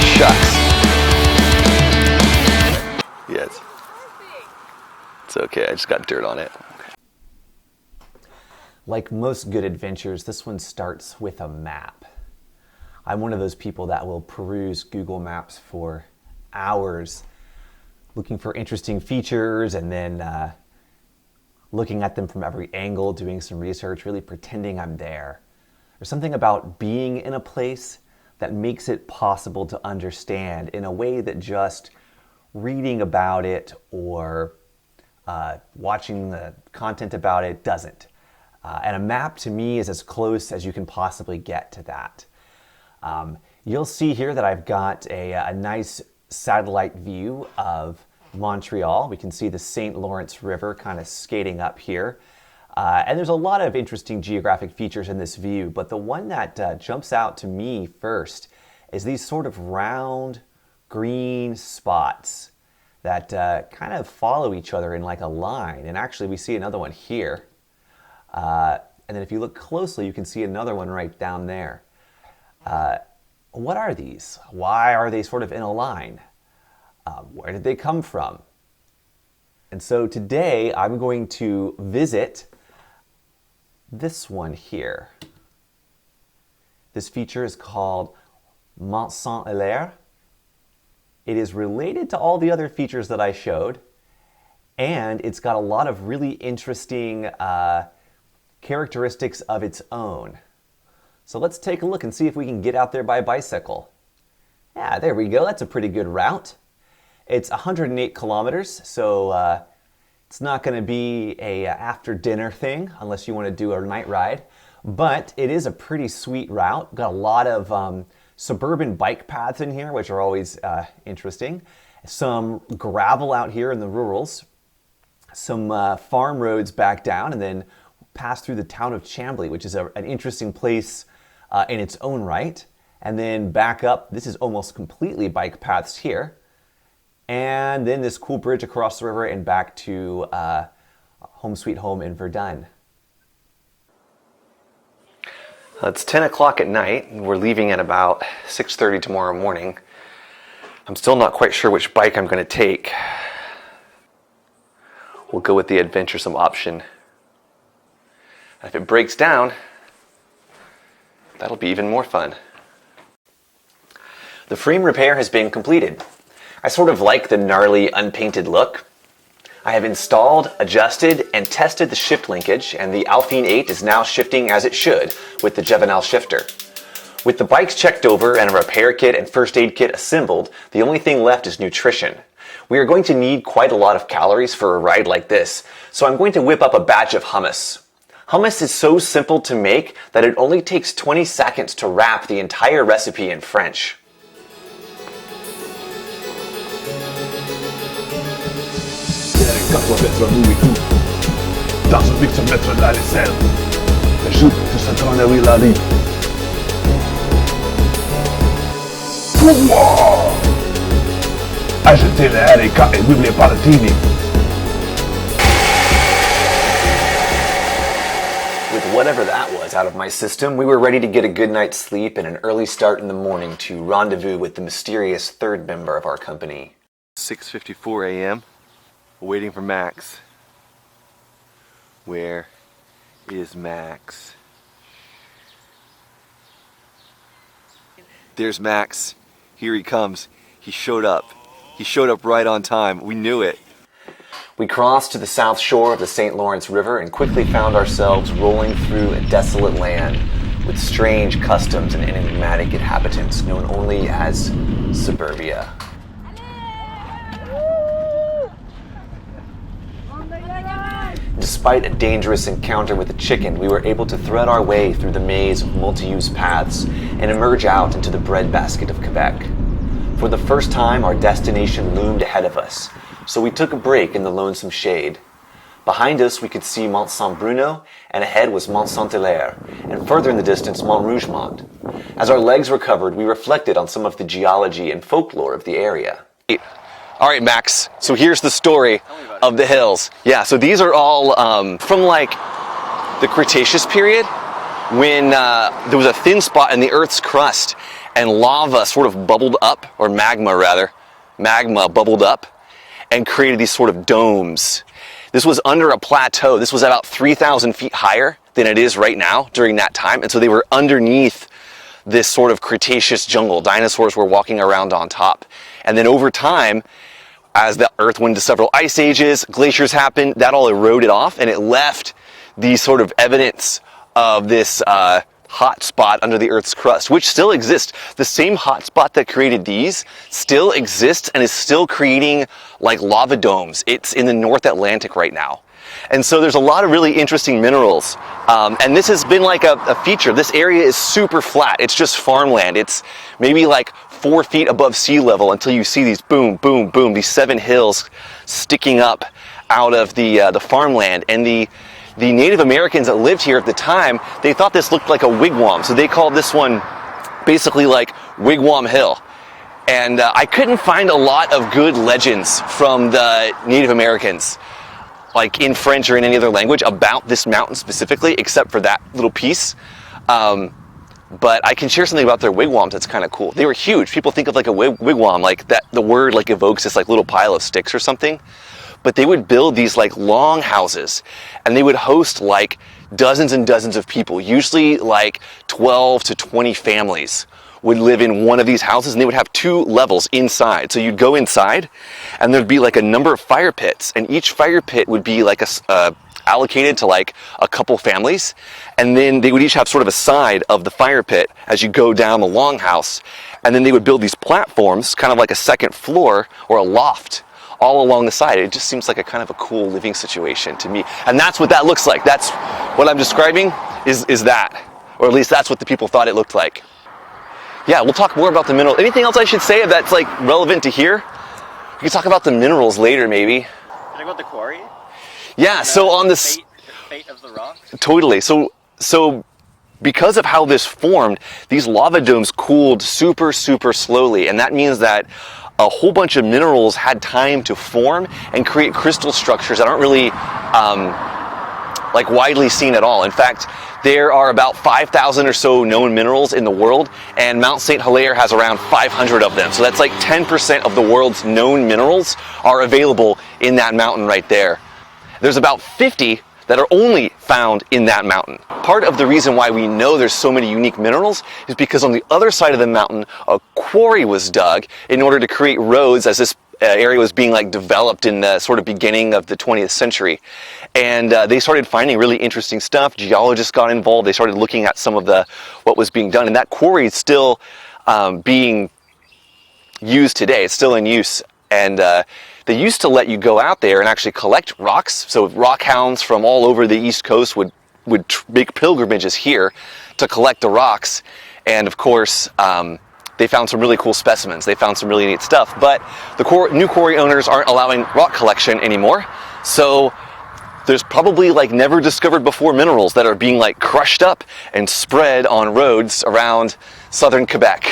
shucks. Yes. It's okay, I just got dirt on it. Like most good adventures, this one starts with a map. I'm one of those people that will peruse Google Maps for hours, looking for interesting features and then looking at them from every angle, doing some research, really pretending I'm there. There's something about being in a place that makes it possible to understand in a way that just reading about it or watching the content about it doesn't. And a map to me is as close as you can possibly get to that. You'll see here that I've got a nice satellite view of Montreal. We can see the St. Lawrence River kind of skating up here. And there's a lot of interesting geographic features in this view, but the one that jumps out to me first is these sort of round green spots that kind of follow each other in like a line. And actually we see another one here. And then if you look closely, you can see another one right down there. What are these? Why are they sort of in a line? Where did they come from? And so today I'm going to visit this one here. This feature is called Mont Saint-Hilaire. It is related to all the other features that I showed, and it's got a lot of really interesting characteristics of its own. So let's take a look and see if we can get out there by bicycle. Yeah, there we go. That's a pretty good route. It's 108 kilometers, so it's not going to be a after dinner thing unless you want to do a night ride. But it is a pretty sweet route. Got a lot of suburban bike paths in here, which are always interesting. Some gravel out here in the rurals. Some farm roads back down, and then pass through the town of Chambly, which is an interesting place in its own right. And then back up, this is almost completely bike paths here. And then this cool bridge across the river and back to home sweet home in Verdun. It's 10 o'clock at night, and we're leaving at about 6:30 tomorrow morning. I'm still not quite sure which bike I'm going to take. We'll go with the adventuresome option. If it breaks down, that'll be even more fun. The frame repair has been completed. I sort of like the gnarly, unpainted look. I have installed, adjusted, and tested the shift linkage, and the Alphine 8 is now shifting as it should with the Juvenile shifter. With the bikes checked over and a repair kit and first aid kit assembled, the only thing left is nutrition. We are going to need quite a lot of calories for a ride like this, so I'm going to whip up a batch of hummus. Hummus is so simple to make that it only takes 20 seconds to wrap the entire recipe in French. Quand on va mettre un mou et tout, dans un mix, on va mettre de la vaisselle. Ajoute tout ça dans la huile d'olive. Ajoutez le haricot et vive les patatini. With whatever that was out of my system, we were ready to get a good night's sleep and an early start in the morning to rendezvous with the mysterious third member of our company. 6:54 a.m. Waiting for Max. Where is Max? There's Max. Here he comes. He showed up. He showed up right on time. We knew it. We crossed to the south shore of the St. Lawrence River and quickly found ourselves rolling through a desolate land with strange customs and enigmatic inhabitants known only as suburbia. Despite a dangerous encounter with a chicken, we were able to thread our way through the maze of multi-use paths and emerge out into the breadbasket of Quebec. For the first time, our destination loomed ahead of us, so we took a break in the lonesome shade. Behind us, we could see Mont Saint-Bruno, and ahead was Mont Saint-Hilaire, and further in the distance, Mont Rougemont. As our legs recovered, we reflected on some of the geology and folklore of the area. All right, Max, so here's the story of the hills. Yeah, so these are all from like the Cretaceous period. when there was a thin spot in the Earth's crust and lava sort of bubbled up, or magma rather, magma bubbled up and created these sort of domes. This was under a plateau. This was about 3,000 feet higher than it is right now during that time. And so they were underneath this sort of Cretaceous jungle. Dinosaurs were walking around on top. And then over time, as the Earth went into several ice ages, glaciers happened, that all eroded off, and it left these sort of evidence of this hot spot under the Earth's crust, which still exists. The same hot spot that created these still exists and is still creating like lava domes. It's in the North Atlantic right now. And so there's a lot of really interesting minerals. And this has been like a feature. This area is super flat. It's just farmland. It's maybe like 4 feet above sea level until you see these boom, boom, boom, these 7 hills sticking up out of the farmland. And the Native Americans that lived here at the time, they thought this looked like a wigwam. So they called this one basically like Wigwam Hill. And I couldn't find a lot of good legends from the Native Americans, like in French or in any other language, about this mountain specifically, except for that little piece. But I can share something about their wigwams that's kind of cool. They were huge. People think of like a wigwam, like that the word like evokes this like little pile of sticks or something. But they would build these like long houses, and they would host like dozens and dozens of people, usually like 12 to 20 families would live in one of these houses, and they would have 2 levels inside. So you'd go inside, and there'd be like a number of fire pits, and each fire pit would be like allocated to like a couple families, and then they would each have sort of a side of the fire pit as you go down the longhouse, and then they would build these platforms, kind of like a second floor or a loft, all along the side. It just seems like a kind of a cool living situation to me, and that's what that looks like. That's what I'm describing is that, or at least that's what the people thought it looked like. Yeah, we'll talk more about the mineral. Anything else I should say that's like relevant to here? We can talk about the minerals later, maybe. Talk about the quarry? Yeah, so on this... The fate of the rock? Totally. So because of how this formed, these lava domes cooled super, super slowly. And that means that a whole bunch of minerals had time to form and create crystal structures that aren't really like widely seen at all. In fact, there are about 5,000 or so known minerals in the world, and Mount St. Hilaire has around 500 of them. So that's like 10% of the world's known minerals are available in that mountain right there. There's about 50 that are only found in that mountain. Part of the reason why we know there's so many unique minerals is because on the other side of the mountain, a quarry was dug in order to create roads as this area was being like developed in the sort of beginning of the 20th century. And they started finding really interesting stuff. Geologists got involved. They started looking at some of what was being done. And that quarry is still being used today. It's still in use. And they used to let you go out there and actually collect rocks. So rock hounds from all over the East Coast would make pilgrimages here to collect the rocks. And of course, they found some really cool specimens. They found some really neat stuff. But the new quarry owners aren't allowing rock collection anymore. So there's probably like never discovered before minerals that are being like crushed up and spread on roads around southern Quebec.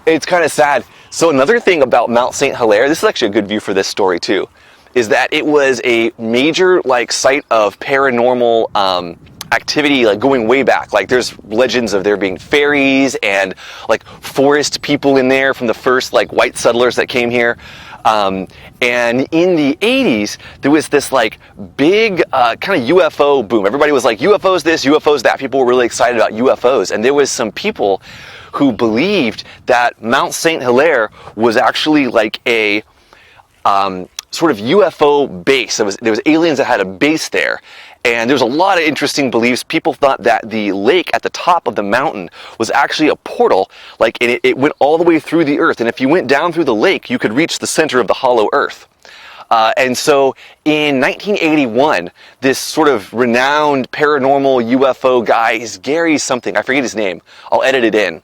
It's kind of sad. So another thing about Mount St. Hilaire, this is actually a good view for this story too, is that it was a major like site of paranormal activity, like going way back. Like there's legends of there being fairies and like forest people in there from the first like white settlers that came here. And in the 80s, there was this like big kind of UFO boom. Everybody was like, UFOs this, UFOs that. People were really excited about UFOs. And there was some people who believed that Mount St. Hilaire was actually like a sort of UFO base. There was aliens that had a base there. And there was a lot of interesting beliefs. People thought that the lake at the top of the mountain was actually a portal, like it went all the way through the earth. And if you went down through the lake, you could reach the center of the hollow earth. And so in 1981, this sort of renowned paranormal UFO guy is Gary something. I forget his name. I'll edit it in.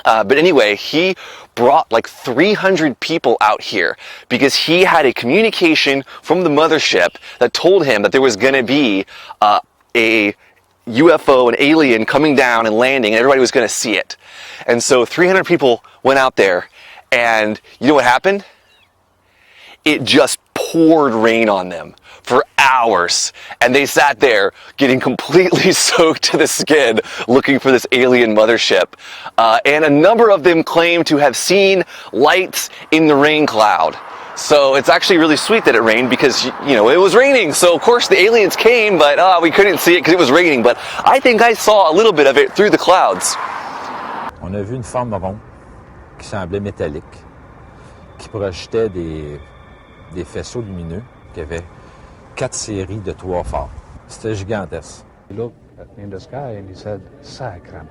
But anyway, he brought like 300 people out here because he had a communication from the mothership that told him that there was going to be a UFO, an alien coming down and landing, and everybody was going to see it. And so 300 people went out there, and you know what happened? It just poured rain on them for hours, and they sat there getting completely soaked to the skin looking for this alien mothership. And a number of them claim to have seen lights in the rain cloud. So it's actually really sweet that it rained because, you know, it was raining. So of course the aliens came, but we couldn't see it because it was raining. But I think I saw a little bit of it through the clouds. On a vu une forme ronde qui semblait métallique, qui projetait des faisceaux lumineux qui avaient 4 séries de toits forts. C'était gigantesque. He looked at me in the sky and he said, "Sacram."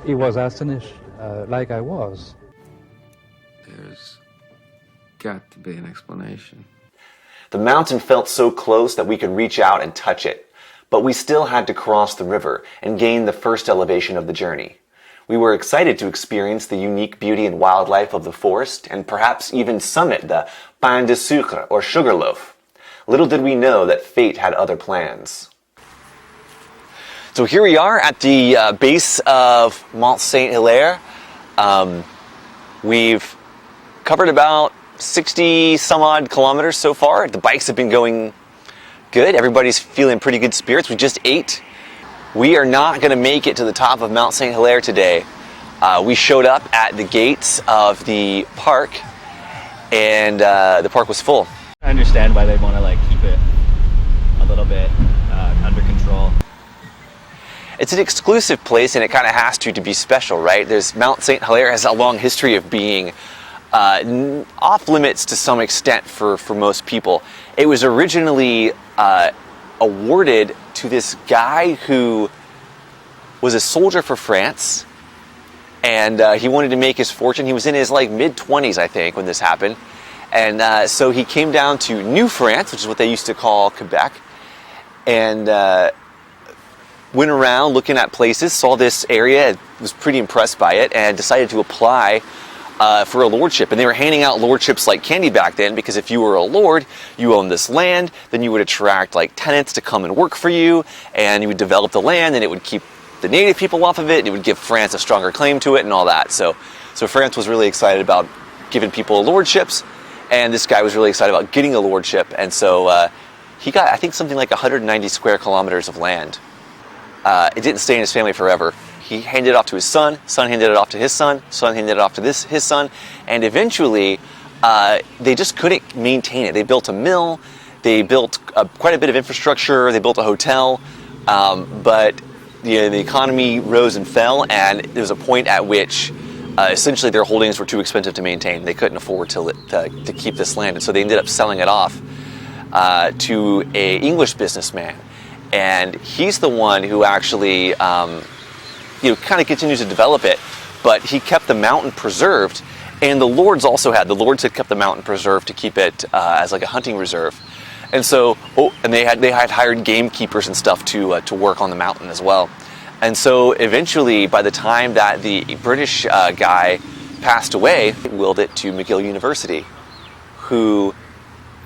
He was astonished, like I was. There's got to be an explanation. The mountain felt so close that we could reach out and touch it, but we still had to cross the river and gain the first elevation of the journey. We were excited to experience the unique beauty and wildlife of the forest and perhaps even summit the pain de sucre or sugar loaf. Little did we know that fate had other plans. So here we are at the base of Mont Saint-Hilaire. We've covered about 60 some odd kilometers so far. The bikes have been going good. Everybody's feeling pretty good spirits. We just ate. We are not going to make it to the top of Mount Saint-Hilaire today. We showed up at the gates of the park, and the park was full. I understand why they want to like keep it a little bit under control. It's an exclusive place, and it kind of has to be special, right? Mount Saint-Hilaire has a long history of being off limits to some extent for most people. It was originally awarded to this guy who was a soldier for France, and he wanted to make his fortune. He was in his like mid-20s, I think, when this happened, and so he came down to New France, which is what they used to call Quebec, and went around looking at places, saw this area, was pretty impressed by it, and decided to apply for a lordship. And they were handing out lordships like candy back then, because if you were a lord, you owned this land, then you would attract like tenants to come and work for you, and you would develop the land, and it would keep the native people off of it, and it would give France a stronger claim to it and all that. So France was really excited about giving people lordships, and this guy was really excited about getting a lordship, and so he got, I think, something like 190 square kilometers of land. It didn't stay in his family forever. He handed it off to his son handed it off to his son handed it off to his son, and eventually they just couldn't maintain it. They built a mill, they built quite a bit of infrastructure, they built a hotel, but the economy rose and fell, and there was a point at which essentially their holdings were too expensive to maintain. They couldn't afford to keep this land, and so they ended up selling it off to an English businessman. And he's the one who actually kind of continues to develop it, but he kept the mountain preserved, and the lords had kept the mountain preserved to keep it as like a hunting reserve. And so, and they had hired gamekeepers and stuff to work on the mountain as well. And so eventually, by the time that the British guy passed away, he willed it to McGill University, who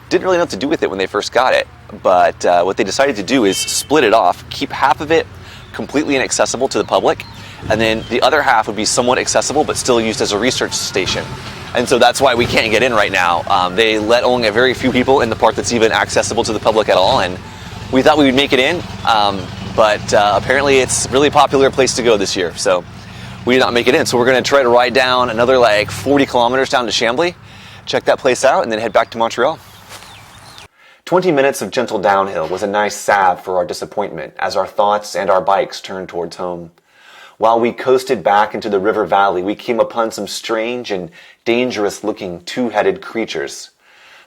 didn't really know what to do with it when they first got it. But what they decided to do is split it off, keep half of it completely inaccessible to the public, and then the other half would be somewhat accessible but still used as a research station. And so that's why we can't get in right now. They let only a very few people in the part that's even accessible to the public at all, and we thought we would make it in, but apparently it's a really popular place to go this year, so we did not make it in. So we're going to try to ride down another like 40 kilometers down to Chambly, check that place out, and then head back to Montreal. 20 minutes of gentle downhill was a nice salve for our disappointment as our thoughts and our bikes turned towards home. While we coasted back into the river valley, we came upon some strange and dangerous-looking two-headed creatures.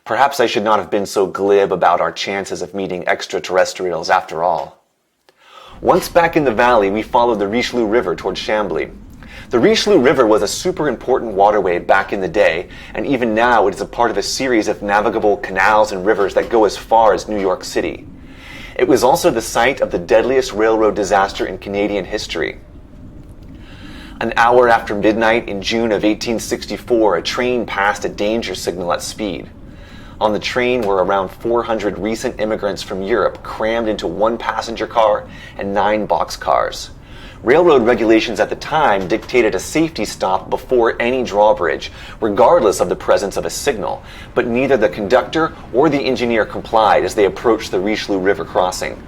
Perhaps I should not have been so glib about our chances of meeting extraterrestrials after all. Once back in the valley, we followed the Richelieu River towards Chambly. The Richelieu River was a super important waterway back in the day, and even now it is a part of a series of navigable canals and rivers that go as far as New York City. It was also the site of the deadliest railroad disaster in Canadian history. An hour after midnight in June of 1864, a train passed a danger signal at speed. On the train were around 400 recent immigrants from Europe crammed into one passenger car and 9 boxcars. Railroad regulations at the time dictated a safety stop before any drawbridge, regardless of the presence of a signal, but neither the conductor or the engineer complied as they approached the Richelieu River crossing.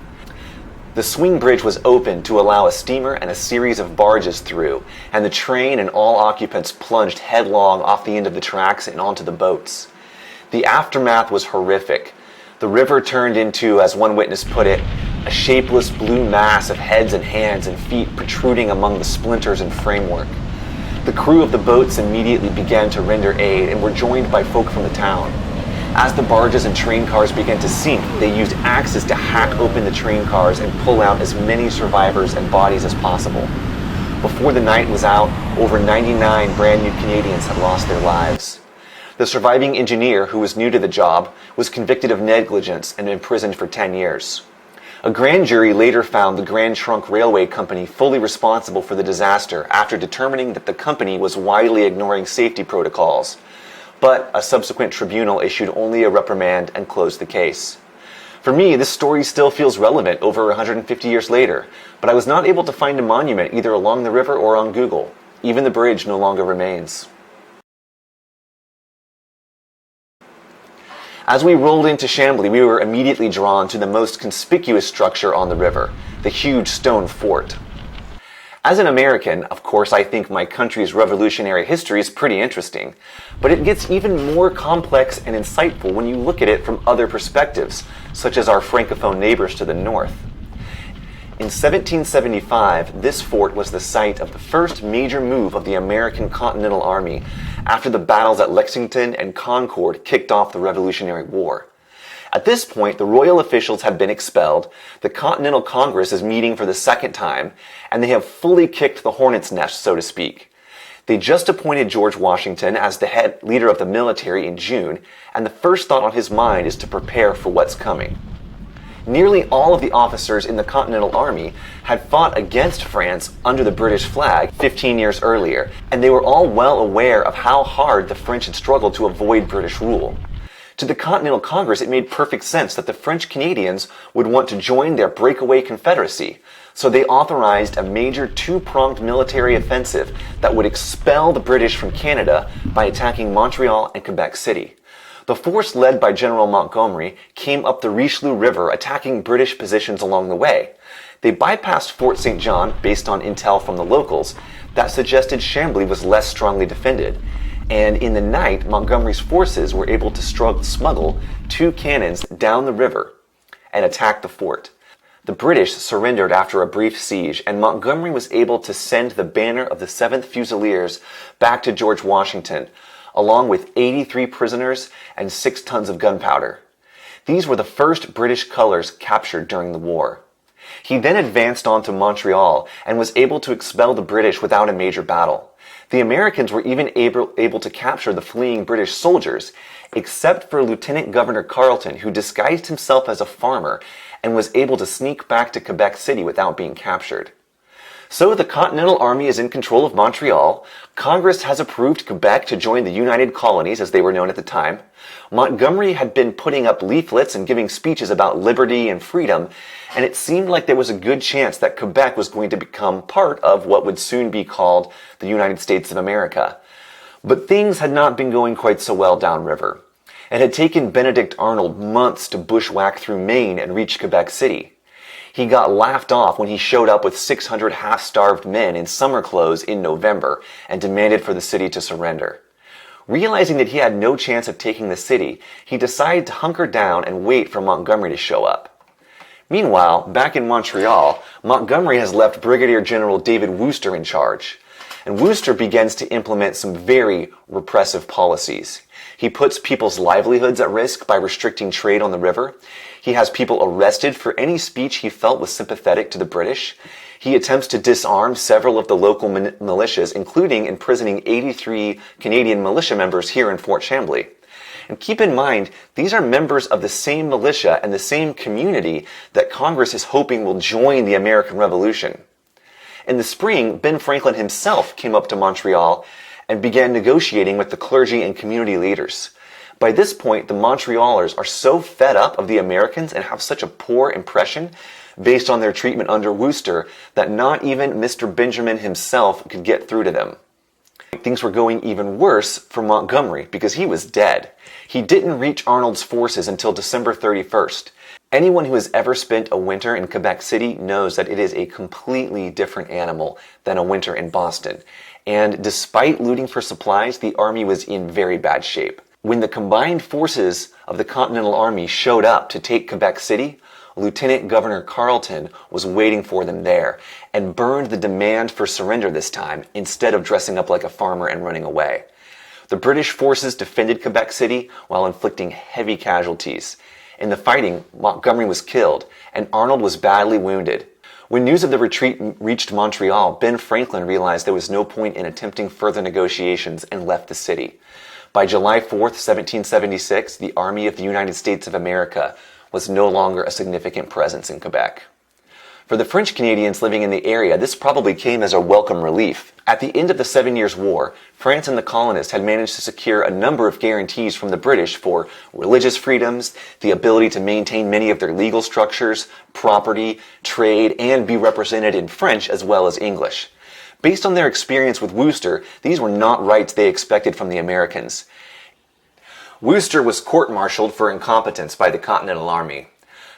The swing bridge was opened to allow a steamer and a series of barges through, and the train and all occupants plunged headlong off the end of the tracks and onto the boats. The aftermath was horrific. The river turned into, as one witness put it, a shapeless blue mass of heads and hands and feet protruding among the splinters and framework. The crew of the boats immediately began to render aid and were joined by folk from the town. As the barges and train cars began to sink, they used axes to hack open the train cars and pull out as many survivors and bodies as possible. Before the night was out, over 99 brand new Canadians had lost their lives. The surviving engineer, who was new to the job, was convicted of negligence and imprisoned for 10 years. A grand jury later found the Grand Trunk Railway Company fully responsible for the disaster after determining that the company was widely ignoring safety protocols. But a subsequent tribunal issued only a reprimand and closed the case. For me, this story still feels relevant over 150 years later, but I was not able to find a monument either along the river or on Google. Even the bridge no longer remains. As we rolled into Chambly, we were immediately drawn to the most conspicuous structure on the river, the huge stone fort. As an American, of course, I think my country's revolutionary history is pretty interesting, but it gets even more complex and insightful when you look at it from other perspectives, such as our Francophone neighbors to the north. In 1775, this fort was the site of the first major move of the American Continental Army after the battles at Lexington and Concord kicked off the Revolutionary War. At this point, the royal officials have been expelled, the Continental Congress is meeting for the second time, and they have fully kicked the hornet's nest, so to speak. They just appointed George Washington as the head leader of the military in June, and the first thought on his mind is to prepare for what's coming. Nearly all of the officers in the Continental Army had fought against France under the British flag 15 years earlier, and they were all well aware of how hard the French had struggled to avoid British rule. To the Continental Congress, it made perfect sense that the French Canadians would want to join their breakaway confederacy, so they authorized a major two-pronged military offensive that would expel the British from Canada by attacking Montreal and Quebec City. The force led by General Montgomery came up the Richelieu River, attacking British positions along the way. They bypassed Fort St. John based on intel from the locals that suggested Chambly was less strongly defended. And in the night, Montgomery's forces were able to smuggle 2 cannons down the river and attack the fort. The British surrendered after a brief siege, and Montgomery was able to send the banner of the 7th Fusiliers back to George Washington, along with 83 prisoners and 6 tons of gunpowder. These were the first British colors captured during the war. He then advanced on to Montreal and was able to expel the British without a major battle. The Americans were even able to capture the fleeing British soldiers, except for Lieutenant Governor Carleton, who disguised himself as a farmer and was able to sneak back to Quebec City without being captured. So the Continental Army is in control of Montreal. Congress has approved Quebec to join the United Colonies, as they were known at the time. Montgomery had been putting up leaflets and giving speeches about liberty and freedom, and it seemed like there was a good chance that Quebec was going to become part of what would soon be called the United States of America. But things had not been going quite so well downriver. It had taken Benedict Arnold months to bushwhack through Maine and reach Quebec City. He got laughed off when he showed up with 600 half-starved men in summer clothes in November and demanded for the city to surrender. Realizing that he had no chance of taking the city, he decided to hunker down and wait for Montgomery to show up. Meanwhile, back in Montreal, Montgomery has left Brigadier General David Wooster in charge. And Wooster begins to implement some very repressive policies. He puts people's livelihoods at risk by restricting trade on the river. He has people arrested for any speech he felt was sympathetic to the British. He attempts to disarm several of the local militias, including imprisoning 83 Canadian militia members here in Fort Chambly. And keep in mind, these are members of the same militia and the same community that Congress is hoping will join the American Revolution. In the spring, Ben Franklin himself came up to Montreal and began negotiating with the clergy and community leaders. By this point, the Montrealers are so fed up of the Americans and have such a poor impression based on their treatment under Wooster, that not even Mr. Benjamin himself could get through to them. Things were going even worse for Montgomery because he was dead. He didn't reach Arnold's forces until December 31st. Anyone who has ever spent a winter in Quebec City knows that it is a completely different animal than a winter in Boston. And despite looting for supplies, the army was in very bad shape. When the combined forces of the Continental Army showed up to take Quebec City, Lieutenant Governor Carleton was waiting for them there and burned the demand for surrender this time instead of dressing up like a farmer and running away. The British forces defended Quebec City while inflicting heavy casualties. In the fighting, Montgomery was killed and Arnold was badly wounded. When news of the retreat reached Montreal, Ben Franklin realized there was no point in attempting further negotiations and left the city. By July 4th, 1776, the Army of the United States of America was no longer a significant presence in Quebec. For the French Canadians living in the area, this probably came as a welcome relief. At the end of the 7 Years' War, France and the colonists had managed to secure a number of guarantees from the British for religious freedoms, the ability to maintain many of their legal structures, property, trade, and be represented in French as well as English. Based on their experience with Wooster, these were not rights they expected from the Americans. Wooster was court-martialed for incompetence by the Continental Army.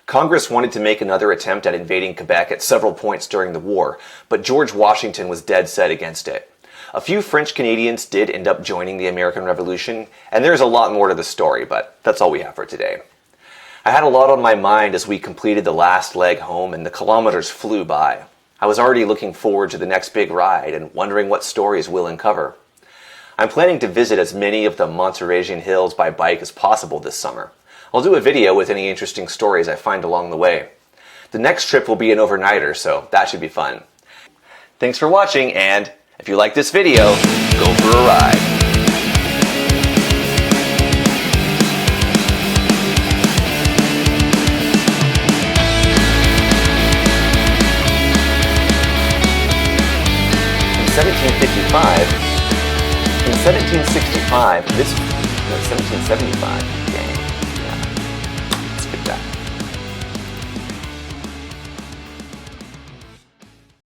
Congress wanted to make another attempt at invading Quebec at several points during the war, but George Washington was dead set against it. A few French Canadians did end up joining the American Revolution, and there's a lot more to the story, but that's all we have for today. I had a lot on my mind as we completed the last leg home and the kilometers flew by. I was already looking forward to the next big ride and wondering what stories we'll uncover. I'm planning to visit as many of the Montereysian hills by bike as possible this summer. I'll do a video with any interesting stories I find along the way. The next trip will be an overnighter, so that should be fun. Thanks for watching, and if you like this video, go for a ride. In 1765, 1775, dang.